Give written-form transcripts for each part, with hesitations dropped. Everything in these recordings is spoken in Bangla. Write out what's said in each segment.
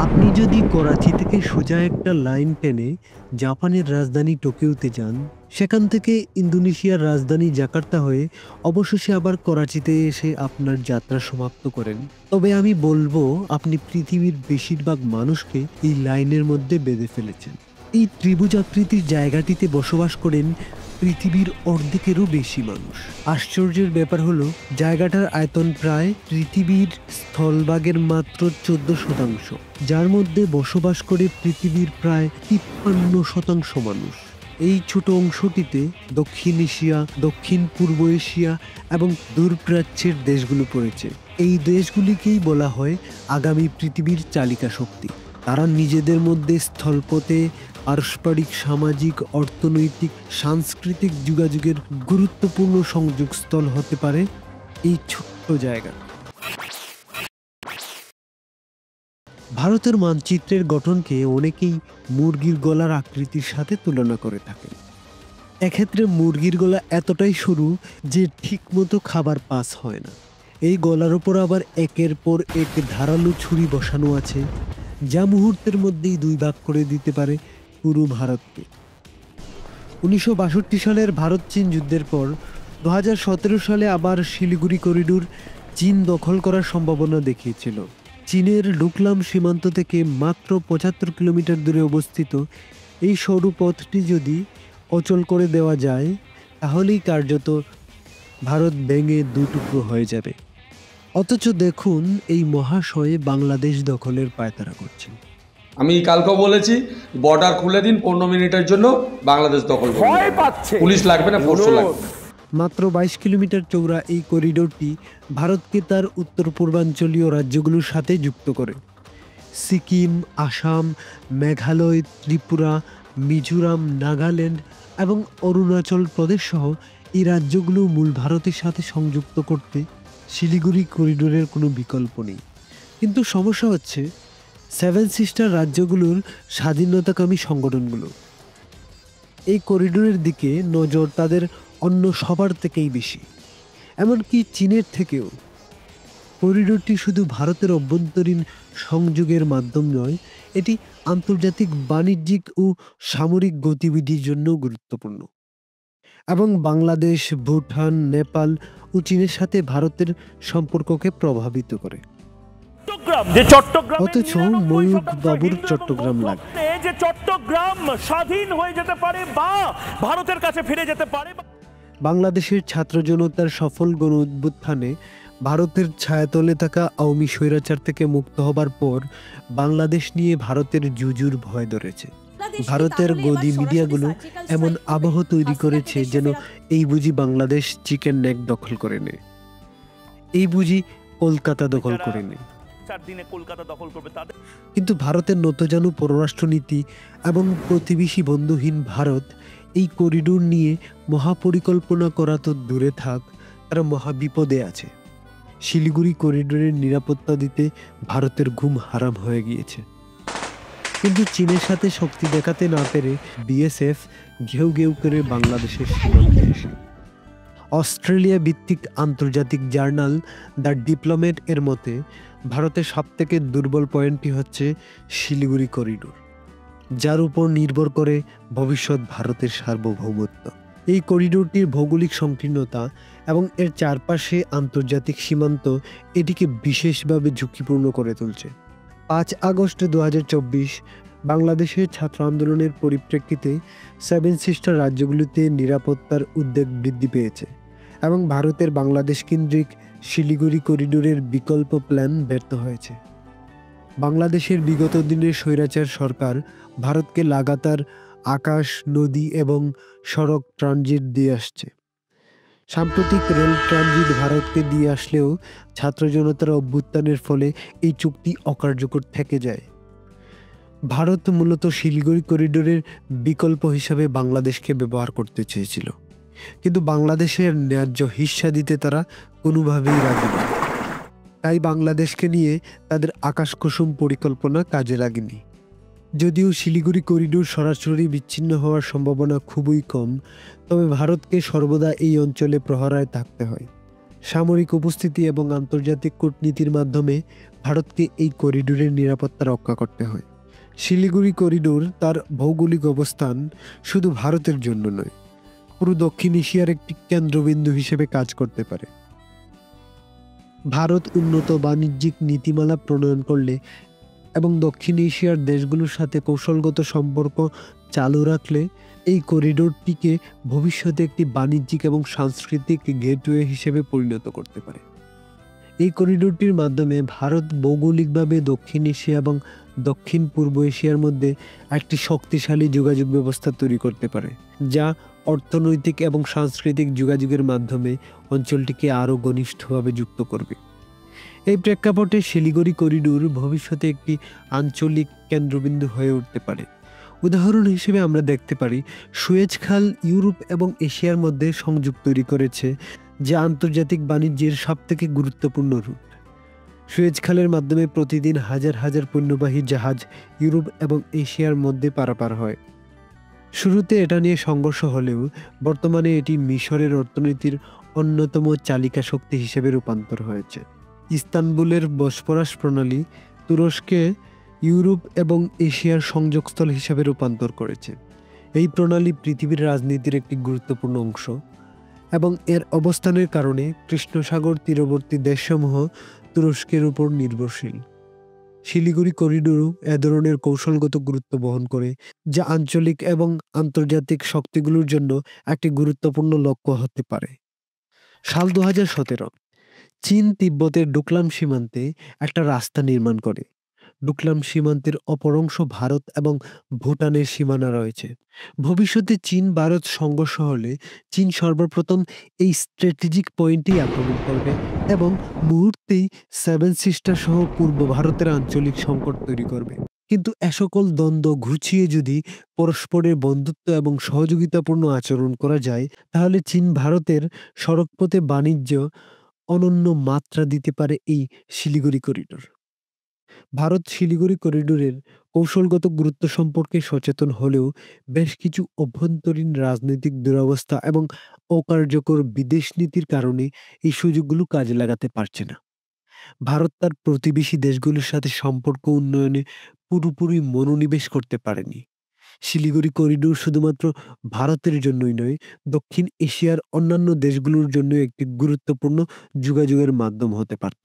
আপনি যদি করাচি থেকে সোজা একটা লাইন টেনে জাপানের রাজধানী টোকিওতে যান, সেখান থেকে ইন্দোনেশিয়ার রাজধানী জাকার্তা হয়ে অবশেষে আবার করাচিতে এসে আপনার যাত্রা সমাপ্ত করেন, তবে আমি বলবো আপনি পৃথিবীর বেশিরভাগ মানুষকে এই লাইনের মধ্যে বেঁধে ফেলেছেন। এই ত্রিভুজাকৃতির জায়গাটিতে বসবাস করেন পৃথিবীর অর্ধেকেরও বেশি মানুষ। আশ্চর্যের ব্যাপার হলো জায়গাটার আয়তন প্রায় পৃথিবীর স্থলভাগের মাত্র 14%, যার মধ্যে বসবাস করে পৃথিবীর প্রায় 53% মানুষ। এই ছোট অংশটিতে দক্ষিণ এশিয়া, দক্ষিণ পূর্ব এশিয়া এবং দূরপ্রাচ্যের দেশগুলো পড়েছে। এই দেশগুলিকেই বলা হয় আগামী পৃথিবীর চালিকা শক্তি। তারা নিজেদের মধ্যে স্থলপথে পারস্পরিক সামাজিক, অর্থনৈতিক, সাংস্কৃতিক যোগাযোগের গুরুত্বপূর্ণ সংযোগস্থল হতে পারে এই ছোট্ট জায়গা। ভারতের মানচিত্রের গঠনকে অনেকেই মুরগির গলার আকৃতির সাথে তুলনা করে থাকেন। এক্ষেত্রে মুরগির গলা এতটাই সরু যে ঠিকমতো খাবার পাস হয় না। এই গলার ওপর আবার একের পর এক ধারালো ছুরি বসানো আছে, যা মুহূর্তের মধ্যেই দুই ভাগ করে দিতে পারে পুরো ভারতকে। 1962 সালের ভারত চীন যুদ্ধের পর 2017 সালে আবার শিলিগুড়ি করিডোর চীন দখল করার সম্ভাবনা দেখিয়েছিল। চীনের ডুকলাম সীমান্ত থেকে মাত্র 75 কিলোমিটার দূরে অবস্থিত এই সরু পথটি যদি অচল করে দেওয়া যায়, তাহলেই কার্যত ভারত ভেঙে দুটুকরো হয়ে যাবে। অথচ দেখুন এই মহাশয়ে বাংলাদেশ দখলের পায়তারা করছেন। আমি কালকেও বলেছি, বর্ডার খুলে দিন 15 মিনিটের জন্য, বাংলাদেশ দখল করবে। পুলিশ লাগবে না, ফোর্স লাগবে। মাত্র 22 কিলোমিটার চৌড়া এই করিডোরটি ভারতকে তার উত্তর পূর্বাঞ্চলীয় রাজ্যগুলোর সাথে যুক্ত করে। সিকিম, আসাম, মেঘালয়, ত্রিপুরা, মিজোরাম, নাগাল্যান্ড এবং অরুণাচল প্রদেশ সহ এই রাজ্যগুলো মূল ভারতের সাথে সংযুক্ত করতে শিলিগুড়ি করিডোরের কোনো বিকল্প নেই। কিন্তু সমস্যা হচ্ছে সেভেন সিস্টার রাজ্যগুলোর স্বাধীনতাকামী সংগঠনগুলো। এই করিডোরের দিকে নজর তাদের অন্য সবার থেকেই বেশি, এমনকি চীনের থেকেও। করিডোরটি শুধু ভারতের অভ্যন্তরীণ সংযোগের মাধ্যম নয়, এটি আন্তর্জাতিক বাণিজ্যিক ও সামরিক গতিবিধির জন্য গুরুত্বপূর্ণ এবং বাংলাদেশ, ভুটান, নেপাল ও চীনের সাথে ভারতের সম্পর্ককে প্রভাবিত করে। অথচ ময়ূক বাবুর চট্টগ্রাম লাগবে, যে চট্টগ্রাম স্বাধীন হয়ে যেতে পারে বা ভারতের কাছে ফিরে যেতে পারে। বাংলাদেশের ছাত্র জনতার সফল গণ অভ্যুত্থানে ভারতের ছায়াতলে থাকা আওয়ামী স্বৈরাচার থেকে মুক্ত হবার পর বাংলাদেশ নিয়ে ভারতের জুজুর ভয় ধরেছে। ভারতের গদি মিডিয়াগুলো এমন আবহ তৈরি করেছে যেন এই বুঝি বাংলাদেশ চিকেন নেক দখল করে নেয়, এই বুঝি কলকাতা দখল করে নেয়। কিন্তু ভারতের নতজানু পররাষ্ট্রনীতি এবং প্রতিবেশী বন্ধুহীন ভারত এই করিডোর নিয়ে মহাপরিকল্পনা করা তো দূরে থাক, তারা মহাবিপদে আছে। শিলিগুড়ি করিডোরের নিরাপত্তা দিতে ভারতের ঘুম হারাম হয়ে গিয়েছে। কিন্তু চীনের সাথে শক্তি দেখাতে না পেরে বিএসএফ ঘেউ ঘেউ করে বাংলাদেশের সীমান্তে এসে। অস্ট্রেলিয়া ভিত্তিক আন্তর্জাতিক জার্নাল দ্য ডিপ্লোম্যাট এর মতে ভারতের সবথেকে দুর্বল পয়েন্টটি হচ্ছে শিলিগুড়ি করিডোর, যার উপর নির্ভর করে ভবিষ্যৎ ভারতের সার্বভৌমত্ব। এই করিডোরটির ভৌগোলিক সংকীর্ণতা এবং এর চারপাশে আন্তর্জাতিক সীমান্ত এটিকে বিশেষভাবে ঝুঁকিপূর্ণ করে তুলছে। 5 আগস্ট 2024 বাংলাদেশের ছাত্র আন্দোলনের পরিপ্রেক্ষিতে সেভেন সিস্টার রাজ্যগুলিতে নিরাপত্তার উদ্বেগ বৃদ্ধি পেয়েছে এবং ভারতের বাংলাদেশ কেন্দ্রিক শিলিগুড়ি করিডোরের বিকল্প প্ল্যান ব্যর্থ হয়েছে। বাংলাদেশের বিগত দিনের স্বৈরাচার সরকার ভারতকে লাগাতার আকাশ, নদী এবং সড়ক ট্রানজিট দিয়ে আসছে। সাম্প্রতিক রেল ট্রানজিট ভারতকে দিয়ে আসলেও ছাত্র জনতার অভ্যুত্থানের ফলে এই চুক্তি অকার্যকর থেকে যায়। ভারত মূলত শিলিগুড়ি করিডোরের বিকল্প হিসাবে বাংলাদেশকে ব্যবহার করতে চেয়েছিল, কিন্তু বাংলাদেশের ন্যায্য হিস্সা দিতে তারা কোনোভাবেই রাজি নয়। তাই বাংলাদেশকে নিয়ে তাদের আকাশকুসুম পরিকল্পনা কাজে লাগেনি। যদিও শিলিগুড়ি করিডোর সরাসরি বিচ্ছিন্ন হওয়ার সম্ভাবনা খুবই কম, তবে ভারতকে সর্বদা এই অঞ্চলে প্রহরায় থাকতে হয়। সামরিক উপস্থিতি এবং আন্তর্জাতিক কূটনীতির মাধ্যমে ভারতকে এই করিডোরের নিরাপত্তা রক্ষা করতে হয়। শিলিগুড়ি করিডোর তার ভৌগোলিক অবস্থান শুধু ভারতের জন্য নয়, পুরো দক্ষিণ এশিয়ার একটি কেন্দ্রবিন্দু হিসেবে কাজ করতে পারে। ভারত উন্নত বাণিজ্যিক নীতিমালা প্রণয়ন করলে এবং দক্ষিণ এশিয়ার দেশগুলোর সাথে কৌশলগত সম্পর্ক চালু রাখলে এই করিডোরটিকে ভবিষ্যতে একটি বাণিজ্যিক এবং সাংস্কৃতিক গেটওয়ে হিসেবে পরিণত করতে পারে। এই করিডোরটির মাধ্যমে ভারত ভৌগোলিকভাবে দক্ষিণ এশিয়া এবং দক্ষিণ পূর্ব এশিয়ার মধ্যে একটি শক্তিশালী যোগাযোগ ব্যবস্থা তৈরি করতে পারে, যা অর্থনৈতিক এবং সাংস্কৃতিক যোগাযোগের মাধ্যমে অঞ্চলটিকে আরও ঘনিষ্ঠভাবে যুক্ত করবে। এই প্রেক্ষাপটে শিলিগুড়ি করিডোর ভবিষ্যতে একটি আঞ্চলিক কেন্দ্রবিন্দু হয়ে উঠতে পারে। উদাহরণ হিসেবে আমরা দেখতে পারি, সুয়েজ খাল ইউরোপ এবং এশিয়ার মধ্যে সংযোগ তৈরি করেছে, যা আন্তর্জাতিক বাণিজ্যের সবথেকে গুরুত্বপূর্ণ রুট। সুয়েজ খালের মাধ্যমে প্রতিদিন হাজার হাজার পণ্যবাহী জাহাজ ইউরোপ এবং এশিয়ার মধ্যে পারাপার হয়। শুরুতে এটা নিয়ে সংঘর্ষ হলেও বর্তমানে এটি মিশরের অর্থনীতির অন্যতম চালিকা শক্তি হিসেবে রূপান্তর হয়েছে। ইস্তানবুলের বসফরাস প্রণালী তুরস্কে ইউরোপ এবং এশিয়ার সংযোগস্থল হিসেবে রূপান্তর করেছে। এই প্রণালী পৃথিবীর রাজনীতির একটি গুরুত্বপূর্ণ অংশ এবং এর অবস্থানের কারণে কৃষ্ণ সাগর তীরবর্তী দেশসমূহ তুরস্কের উপর নির্ভরশীল। শিলিগুড়ি করিডোরও এ ধরনের কৌশলগত গুরুত্ব বহন করে, যা আঞ্চলিক এবং আন্তর্জাতিক শক্তিগুলোর জন্য একটি গুরুত্বপূর্ণ লক্ষ্য হতে পারে। সাল 2017 চীন তিব্বতের ডুকলাম সীমান্তে একটা রাস্তা নির্মাণ করে। ডুকলাম সীমান্তের অপর অংশ ভারত এবং ভুটানের সীমানা রয়েছে। ভবিষ্যতে চীন ভারত সংঘর্ষ হলে চীন সর্বপ্রথম এই স্ট্র্যাটেজিক পয়েন্টই আক্রমণ করবে এবং মুহূর্তেই সেভেন সিস্টার সহ পূর্ব ভারতের আঞ্চলিক সংকট তৈরি করবে। কিন্তু এ সকল দ্বন্দ্ব ঘুচিয়ে যদি পরস্পরের বন্ধুত্ব এবং সহযোগিতাপূর্ণ আচরণ করা যায়, তাহলে চীন ভারতের সড়কপথে বাণিজ্য অনন্য মাত্রা দিতে পারে এই শিলিগুড়ি করিডোর। ভারত শিলিগুড়ি করিডোরের কৌশলগত গুরুত্ব সম্পর্কে সচেতন হলেও বেশ কিছু অভ্যন্তরীণ রাজনৈতিক দুরবস্থা এবং অকার্যকর বিদেশ নীতির কারণে এই সুযোগগুলো কাজে লাগাতে পারছে না। ভারত তার প্রতিবেশী দেশগুলোর সাথে সম্পর্ক উন্নয়নে পুরোপুরি মনোনিবেশ করতে পারেনি। শিলিগুড়ি করিডোর শুধুমাত্র ভারতের জন্যই নয়, দক্ষিণ এশিয়ার অন্যান্য দেশগুলোর জন্য একটি গুরুত্বপূর্ণ যোগাযোগের মাধ্যম হতে পারত।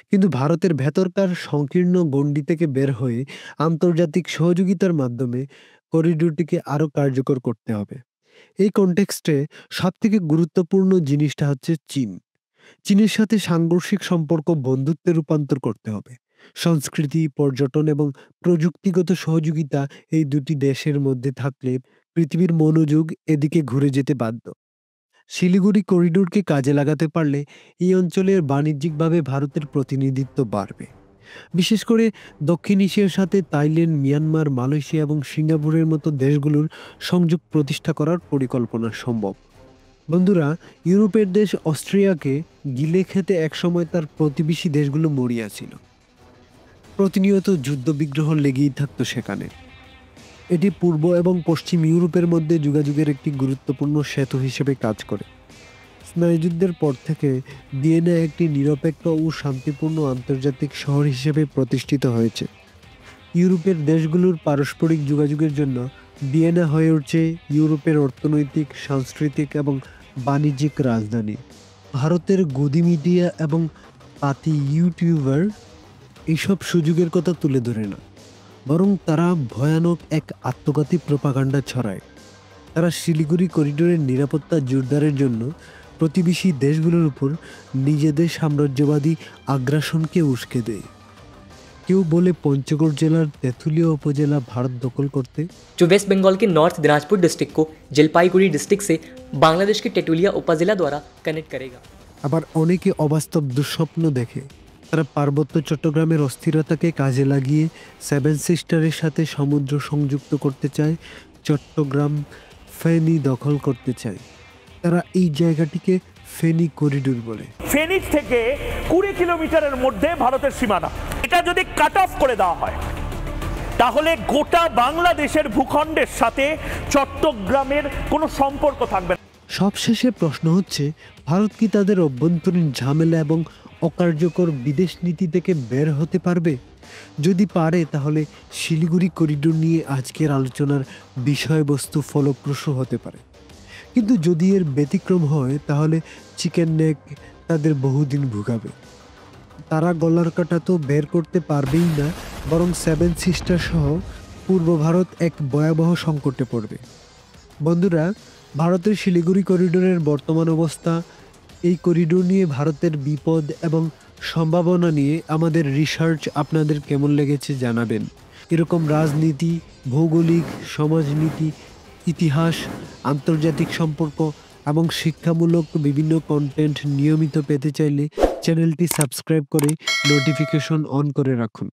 কিন্তু ভারতের ভেতরকার সংকীর্ণ গণ্ডি থেকে বের হয়ে আন্তর্জাতিক সহযোগিতার মাধ্যমে করিডোরটিকে আরও কার্যকর করতে হবে। এই কনটেক্সটে সবথেকে গুরুত্বপূর্ণ জিনিসটা হচ্ছে চীন। চীনের সাথে সাংঘর্ষিক সম্পর্ক বন্ধুত্বে রূপান্তর করতে হবে। সংস্কৃতি, পর্যটন এবং প্রযুক্তিগত সহযোগিতা এই দুটি দেশের মধ্যে থাকলে পৃথিবীর মনোযোগ এদিকে ঘুরে যেতে বাধ্য। শিলিগুড়ি করিডোরকে কাজে লাগাতে পারলে এই অঞ্চলের বাণিজ্যিকভাবে ভারতের প্রতিনিধিত্ব বাড়বে। বিশেষ করে দক্ষিণ এশিয়ার সাথে থাইল্যান্ড, মিয়ানমার, মালয়েশিয়া এবং সিঙ্গাপুরের মতো দেশগুলোর সংযোগ প্রতিষ্ঠা করার পরিকল্পনা সম্ভব। বন্ধুরা, ইউরোপের দেশ অস্ট্রিয়াকে গিলে খেতে একসময় তার প্রতিবেশী দেশগুলো মরিয়াছিল। প্রতিনিয়ত যুদ্ধবিগ্রহ লেগেই থাকতো সেখানে। এটি পূর্ব এবং পশ্চিম ইউরোপের মধ্যে যোগাযোগের একটি গুরুত্বপূর্ণ সেতু হিসেবে কাজ করে। স্নায়ুযুদ্ধের পর থেকে ভিয়েনা একটি নিরপেক্ষ ও শান্তিপূর্ণ আন্তর্জাতিক শহর হিসেবে প্রতিষ্ঠিত হয়েছে। ইউরোপের দেশগুলোর পারস্পরিক যোগাযোগের জন্য ভিয়েনা হয়ে উঠছে ইউরোপের অর্থনৈতিক, সাংস্কৃতিক এবং বাণিজ্যিক রাজধানী। ভারতের গদি মিডিয়া এবং পাতি ইউটিউবার এইসব সুযোগের কথা তুলে ধরে না, বরং তারা ভয়ানক এক আত্মঘাতী প্রোপাগান্ডা ছড়ায়। তারা শিলিগুড়ি করিডোরের নিরাপত্তা জোরদারের জন্য প্রতিবেশী দেশগুলোর উপর নিজেদের সাম্রাজ্যবাদী আগ্রাসনকে উস্কে দেয়। কেউ বলে পঞ্চগড় জেলার তেঁতুলিয়া উপজেলা ভারত দখল করতে, जो वेस्ट बंगाल के नॉर्थ दिनाजपुर डिस्ट्रिक्ट को जलपाईगुड़ी डिस्ट्रिक्ट से बांग्लादेश के टेटुलिया उपजिला द्वारा कनेक्ट करेगा। আবার অনেকে অবাস্তব দুঃস্বপ্ন দেখে। তারা পার্বত্য চট্টগ্রামের অস্থিরতাকে কাজে লাগিয়ে সেভেন সিস্টারের সাথে সমুদ্র সংযুক্ত করতে চায়, চট্টগ্রাম ফেনী দখল করতে চায়। তারা এই জায়গাটিকে ফেনী করিডোর বলে। ফেনী থেকে 20 কিলোমিটারের মধ্যে ভারতের সীমানা। এটা যদি কাট অফ করে দেওয়া হয়, তাহলে গোটা বাংলাদেশের ভূখণ্ডের সাথে চট্টগ্রামের কোনো সম্পর্ক থাকবে না। সবশেষে প্রশ্ন হচ্ছে, ভারত কি তাদের অভ্যন্তরীণ ঝামেলা এবং অকার্যকর বিদেশ নীতি থেকে বের হতে পারবে? যদি পারে তাহলে শিলিগুড়ি করিডোর নিয়ে আজকের আলোচনার বিষয়বস্তু ফলপ্রসূ হতে পারে। কিন্তু যদি এর ব্যতিক্রম হয় তাহলে চিকেন নেক তাদের বহুদিন ভুগাবে। তারা গলার কাটা তো বের করতে পারবেই না, বরং সেভেন সিস্টার সহ পূর্ব ভারত এক ভয়াবহ সংকটে পড়বে। বন্ধুরা, ভারতের শিলিগুড়ি করিডোরের বর্তমান অবস্থা, এই করিডোর নিয়ে ভারতের বিপদ এবং সম্ভাবনা নিয়ে আমাদের রিসার্চ আপনাদের কেমন লেগেছে জানাবেন। এরকম রাজনীতি, ভৌগোলিক, সমাজনীতি, ইতিহাস, আন্তর্জাতিক সম্পর্ক এবং শিক্ষামূলক বিভিন্ন কন্টেন্ট নিয়মিত পেতে চাইলে চ্যানেলটি সাবস্ক্রাইব করে নোটিফিকেশন অন করে রাখুন।